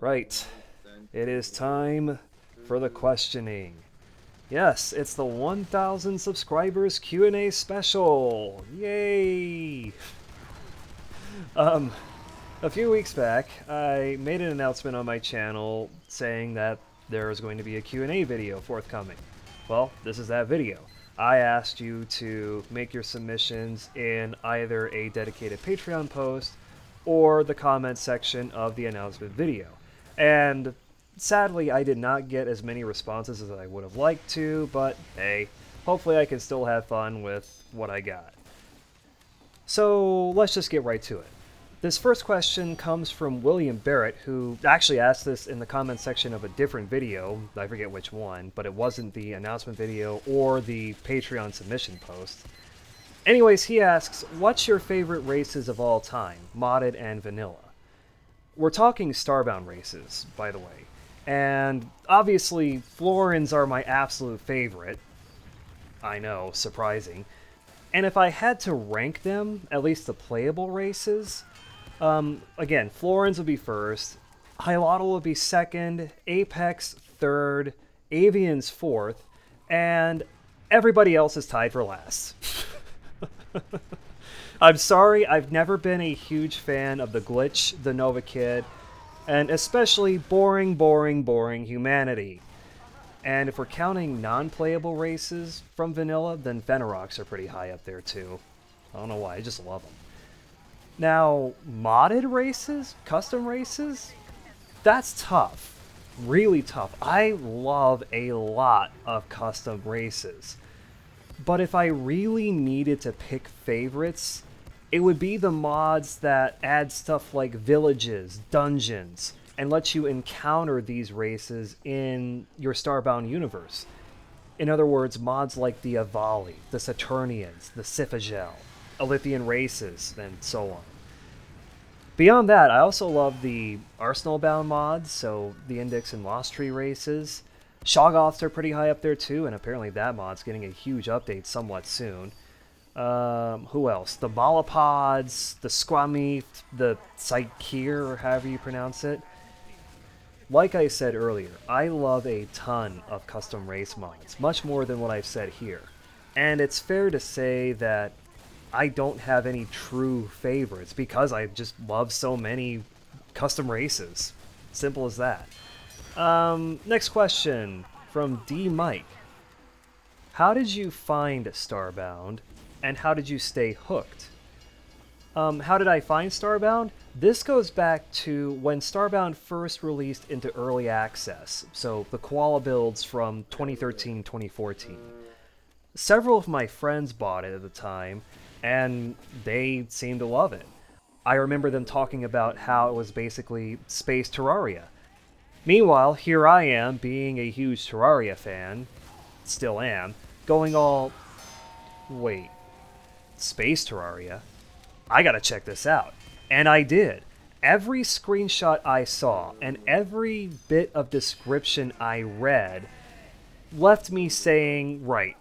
Right. It is time for the questioning. Yes, it's the 1000 subscribers Q&A special. Yay! Um a few weeks back, I made an announcement on my channel saying that there is going to be a Q&A video forthcoming. Well, this is that video. I asked you to make your submissions in either a dedicated Patreon post or the comment section of the announcement video. And sadly, I did not get as many responses as I would have liked to, but hey, hopefully I can still have fun with what I got. So let's just get right to it. This first question comes from William Barrett, who actually asked this in the comment section of a different video. I forget which one, but it wasn't the announcement video or the Patreon submission post. Anyways, he asks, what's your favorite races of all time, modded and vanilla? We're talking Starbound races, by the way. And obviously, Florins are my absolute favorite. I know, surprising. And if I had to rank them, at least the playable races, again, Florins would be first, Hylatl would be second, Apex third, Avian's fourth, and everybody else is tied for last. I'm sorry, I've never been a huge fan of the Glitch, the Nova Kid, and especially boring, boring, boring humanity. And if we're counting non-playable races from vanilla, then Venorox are pretty high up there too. I don't know why, I just love them. Now, modded races, custom races, that's tough. Really tough. I love a lot of custom races. But if I really needed to pick favorites, it would be the mods that add stuff like villages, dungeons, and let you encounter these races in your Starbound universe. In other words, mods like the Avali, the Saturnians, the Sifagel, Alithian races, and so on. Beyond that, I also love the Arsenal-bound mods, so the Index and Lost Tree races. Shoggoths are pretty high up there too, and apparently that mod's getting a huge update somewhat soon. Who else? The Malapods, the Squammy, the Psykir, or however you pronounce it. Like I said earlier, I love a ton of custom race mods, much more than what I've said here. And it's fair to say that I don't have any true favorites because I just love so many custom races. Simple as that. Next question from D. Mike. How did you find Starbound, and how did you stay hooked? How did I find Starbound? This goes back to when Starbound first released into early access, so the koala builds from 2013-2014. Several of my friends bought it at the time, and they seemed to love it. I remember them talking about how it was basically Space Terraria. Meanwhile, here I am, being a huge Terraria fan, still am, going all, wait, Space Terraria? I gotta check this out. And I did. Every screenshot I saw and every bit of description I read left me saying, right,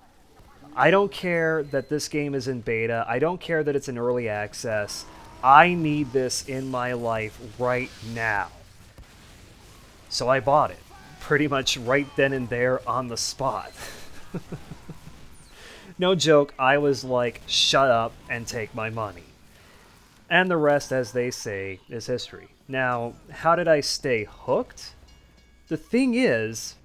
I don't care that this game is in beta, I don't care that it's in early access, I need this in my life right now. So I bought it, pretty much right then and there on the spot. No joke, I was like, shut up and take my money. And the rest, as they say, is history. Now, how did I stay hooked? The thing is,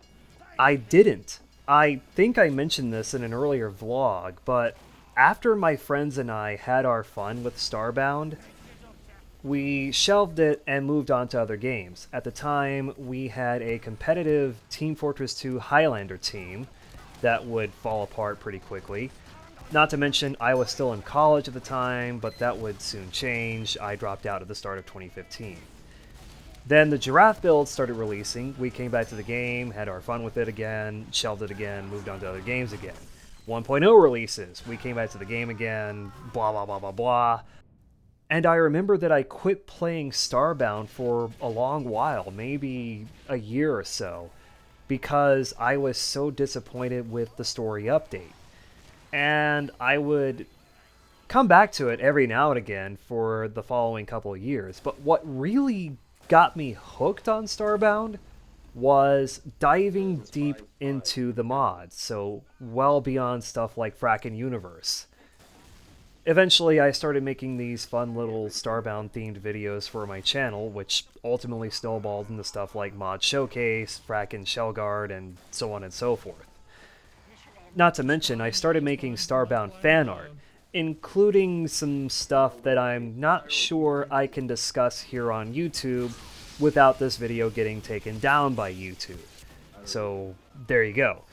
I didn't. I think I mentioned this in an earlier vlog, but after my friends and I had our fun with Starbound, we shelved it and moved on to other games. At the time, we had a competitive Team Fortress 2 Highlander team that would fall apart pretty quickly. Not to mention, I was still in college at the time, but that would soon change. I dropped out at the start of 2015. Then the Giraffe build started releasing. We came back to the game, had our fun with it again, shelved it again, moved on to other games again. 1.0 releases. We came back to the game again, blah, blah, blah, blah, blah. And I remember that I quit playing Starbound for a long while, maybe a year or so, because I was so disappointed with the story update. And I would come back to it every now and again for the following couple of years. But what really got me hooked on Starbound was diving deep into the mods, so well beyond stuff like Frackin' Universe. Eventually, I started making these fun little Starbound themed videos for my channel, which ultimately snowballed into stuff like Mod Showcase, Frackin' Shellguard, and so on and so forth. Not to mention, I started making Starbound fan art, including some stuff that I'm not sure I can discuss here on YouTube without this video getting taken down by YouTube. So, there you go.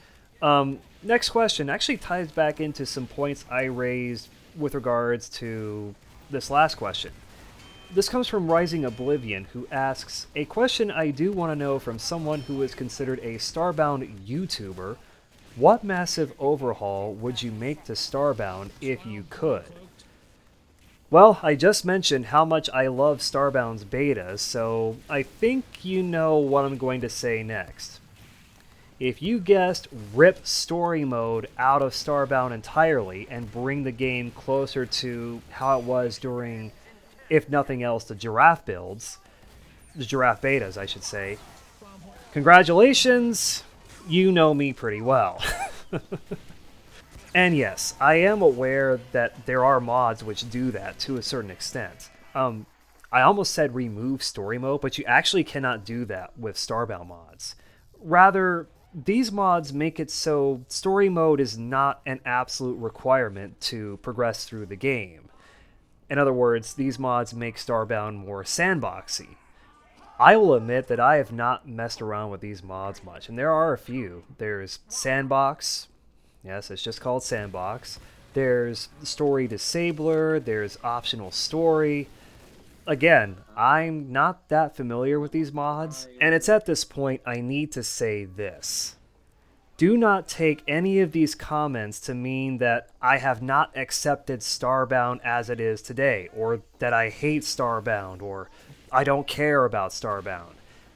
Next question actually ties back into some points I raised with regards to this last question. This comes from Rising Oblivion, who asks, a question I do want to know from someone who is considered a Starbound YouTuber. What massive overhaul would you make to Starbound if you could? Well, I just mentioned how much I love Starbound's beta, so I think you know what I'm going to say next. If you guessed rip story mode out of Starbound entirely and bring the game closer to how it was during, if nothing else, the giraffe builds, the giraffe betas, I should say, congratulations, you know me pretty well. And yes, I am aware that there are mods which do that to a certain extent. I almost said remove story mode, but you actually cannot do that with Starbound mods. Rather, these mods make it so story mode is not an absolute requirement to progress through the game. In other words, these mods make Starbound more sandboxy. I will admit that I have not messed around with these mods much, and there are a few. There's Sandbox. Yes, it's just called Sandbox. There's Story Disabler. There's Optional Story. Again, I'm not that familiar with these mods, and it's at this point I need to say this. Do not take any of these comments to mean that I have not accepted Starbound as it is today, or that I hate Starbound, or I don't care about Starbound.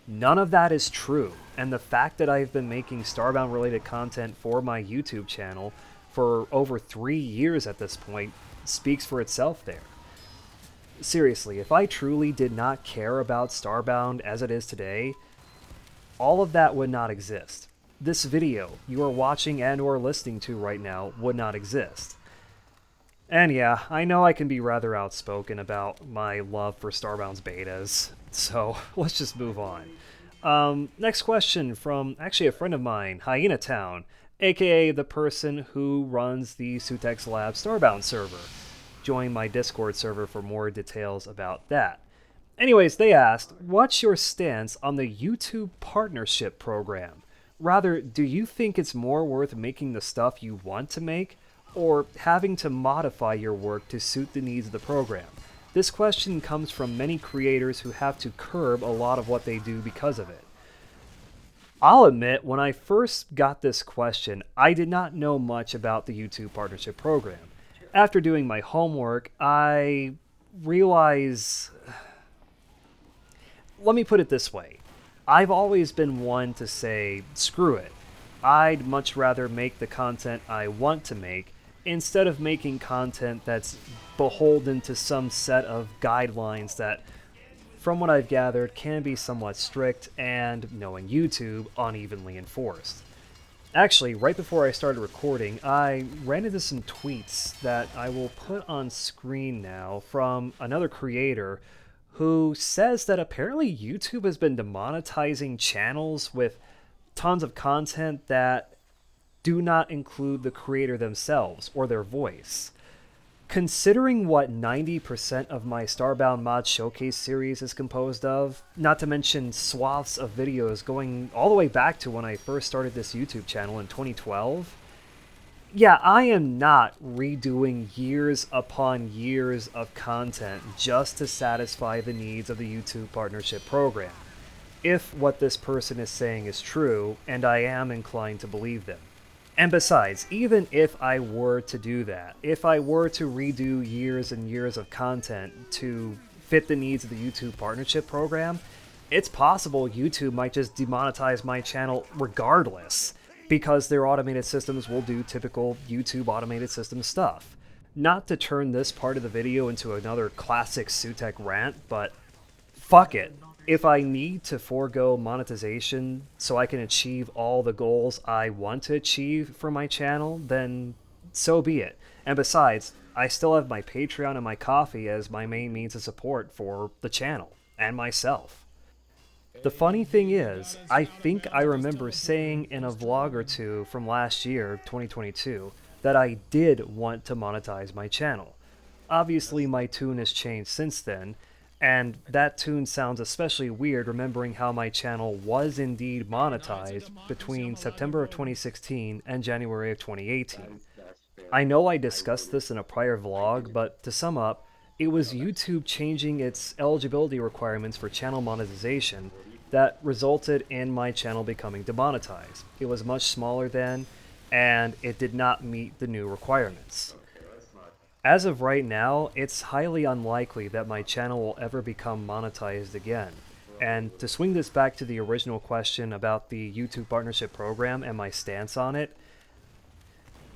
None of that is true, and the fact that I've been making Starbound related content for my YouTube channel for over 3 years at this point speaks for itself there. Seriously, if I truly did not care about Starbound as it is today, all of that would not exist. This video you are watching and or listening to right now would not exist. And yeah, I know I can be rather outspoken about my love for Starbound's betas, so let's just move on. Next question from actually a friend of mine, Hyena Town, aka the person who runs the Sutex Lab Starbound server. Join my Discord server for more details about that. Anyways, they asked, what's your stance on the YouTube partnership program? Rather, do you think it's more worth making the stuff you want to make, or having to modify your work to suit the needs of the program? This question comes from many creators who have to curb a lot of what they do because of it. I'll admit, when I first got this question, I did not know much about the YouTube partnership program. After doing my homework, I realized... Let me put it this way. I've always been one to say, screw it. I'd much rather make the content I want to make instead of making content that's beholden to some set of guidelines that, from what I've gathered, can be somewhat strict and, knowing YouTube, unevenly enforced. Actually, right before I started recording, I ran into some tweets that I will put on screen now from another creator who says that apparently YouTube has been demonetizing channels with tons of content that do not include the creator themselves or their voice. Considering what 90% of my Starbound Mod Showcase series is composed of, not to mention swaths of videos going all the way back to when I first started this YouTube channel in 2012, yeah, I am not redoing years upon years of content just to satisfy the needs of the YouTube partnership program, if what this person is saying is true, and I am inclined to believe them. And besides, even if I were to do that, if I were to redo years and years of content to fit the needs of the YouTube partnership program, it's possible YouTube might just demonetize my channel regardless, because their automated systems will do typical YouTube automated system stuff. Not to turn this part of the video into another classic Sutek rant, but fuck it. If I need to forego monetization so I can achieve all the goals I want to achieve for my channel, then so be it. And besides, I still have my Patreon and my coffee as my main means of support for the channel and myself. The funny thing is, I think I remember saying in a vlog or two from last year, 2022, that I did want to monetize my channel. Obviously, my tune has changed since then, and that tune sounds especially weird remembering how my channel was indeed monetized between September of 2016 and January of 2018. I know I discussed this in a prior vlog, but to sum up, it was YouTube changing its eligibility requirements for channel monetization that resulted in my channel becoming demonetized. It was much smaller then, and it did not meet the new requirements. As of right now, it's highly unlikely that my channel will ever become monetized again. And to swing this back to the original question about the YouTube Partnership Program and my stance on it,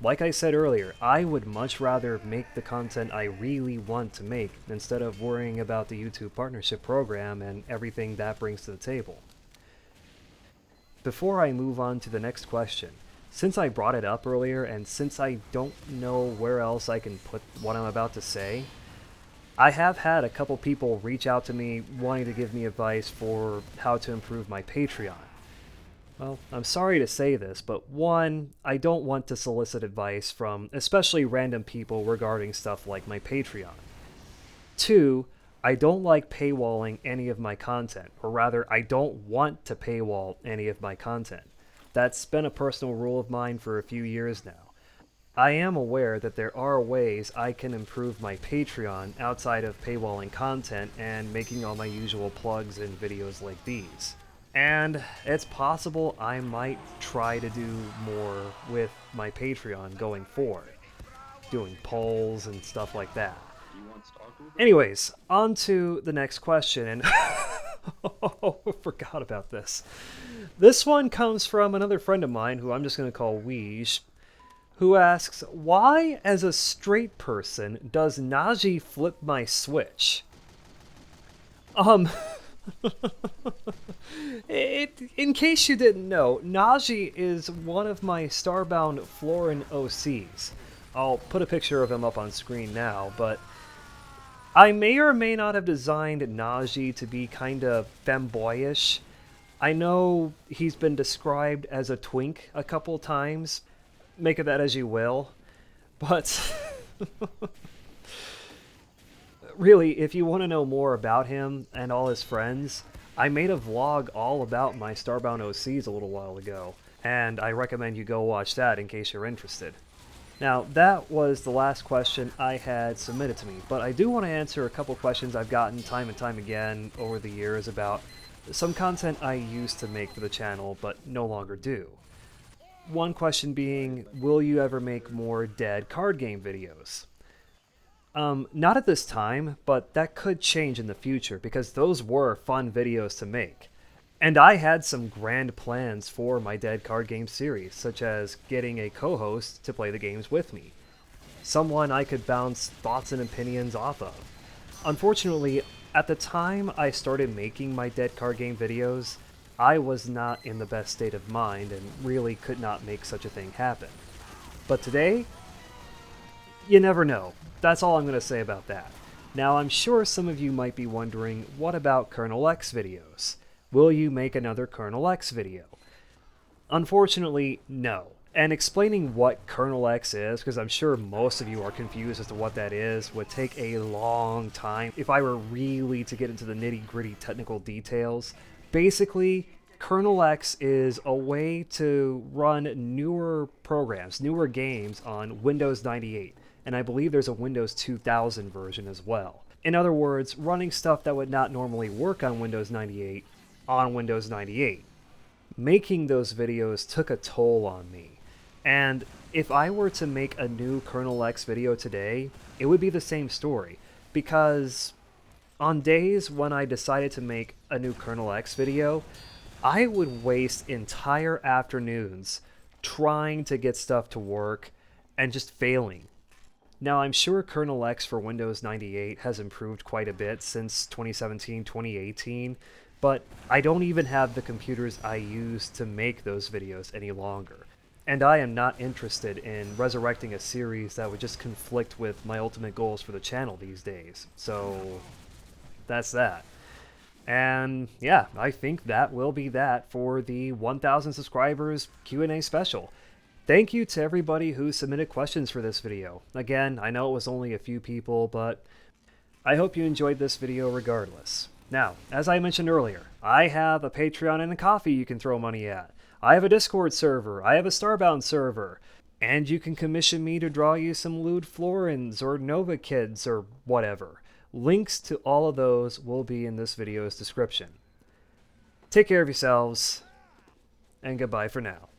like I said earlier, I would much rather make the content I really want to make instead of worrying about the YouTube Partnership Program and everything that brings to the table. Before I move on to the next question, since I brought it up earlier and since I don't know where else I can put what I'm about to say, I have had a couple people reach out to me wanting to give me advice for how to improve my Patreon. Well, I'm sorry to say this, but one, I don't want to solicit advice from especially random people regarding stuff like my Patreon. Two, I don't like paywalling any of my content, or rather, I don't want to paywall any of my content. That's been a personal rule of mine for a few years now. I am aware that there are ways I can improve my Patreon outside of paywalling content and making all my usual plugs in videos like these. And it's possible I might try to do more with my Patreon going forward, doing polls and stuff like that. Anyways, on to the next question, and oh, I forgot about this. This one comes from another friend of mine who I'm just going to call Weege, who asks, why as a straight person does Najai flip my Switch? In case you didn't know, Najai is one of my Starbound Florin OCs. I'll put a picture of him up on screen now, but I may or may not have designed Najai to be kinda femboyish. I know he's been described as a twink a couple times. Make of that as you will. But really, if you want to know more about him and all his friends, I made a vlog all about my Starbound OCs a little while ago, and I recommend you go watch that in case you're interested. Now, that was the last question I had submitted to me, but I do want to answer a couple questions I've gotten time and time again over the years about some content I used to make for the channel, but no longer do. One question being, will you ever make more dead card game videos? Not at this time, but that could change in the future because those were fun videos to make. And I had some grand plans for my Dead Card Game series, such as getting a co-host to play the games with me. Someone I could bounce thoughts and opinions off of. Unfortunately, at the time I started making my Dead Card Game videos, I was not in the best state of mind and really could not make such a thing happen. But today, you never know. That's all I'm going to say about that. Now, I'm sure some of you might be wondering, what about KernelEX videos? Will you make another KernelEX video? Unfortunately, no. And explaining what KernelEX is, because I'm sure most of you are confused as to what that is, would take a long time if I were really to get into the nitty-gritty technical details. Basically, KernelEX is a way to run newer programs, newer games on Windows 98. And I believe there's a Windows 2000 version as well. In other words, running stuff that would not normally work on Windows 98 on Windows 98. Making those videos took a toll on me. And if I were to make a new KernelEX video today, it would be the same story. Because on days when I decided to make a new KernelEX video, I would waste entire afternoons trying to get stuff to work and just failing. Now, I'm sure KernelEX for Windows 98 has improved quite a bit since 2017, 2018, but I don't even have the computers I used to make those videos any longer. And I am not interested in resurrecting a series that would just conflict with my ultimate goals for the channel these days. So that's that. And yeah, I think that will be that for the 1000 subscribers Q&A special. Thank you to everybody who submitted questions for this video. Again, I know it was only a few people, but I hope you enjoyed this video regardless. Now, as I mentioned earlier, I have a Patreon and a Ko-fi you can throw money at. I have a Discord server, I have a Starbound server, and you can commission me to draw you some lewd Florins or Nova Kids or whatever. Links to all of those will be in this video's description. Take care of yourselves, and goodbye for now.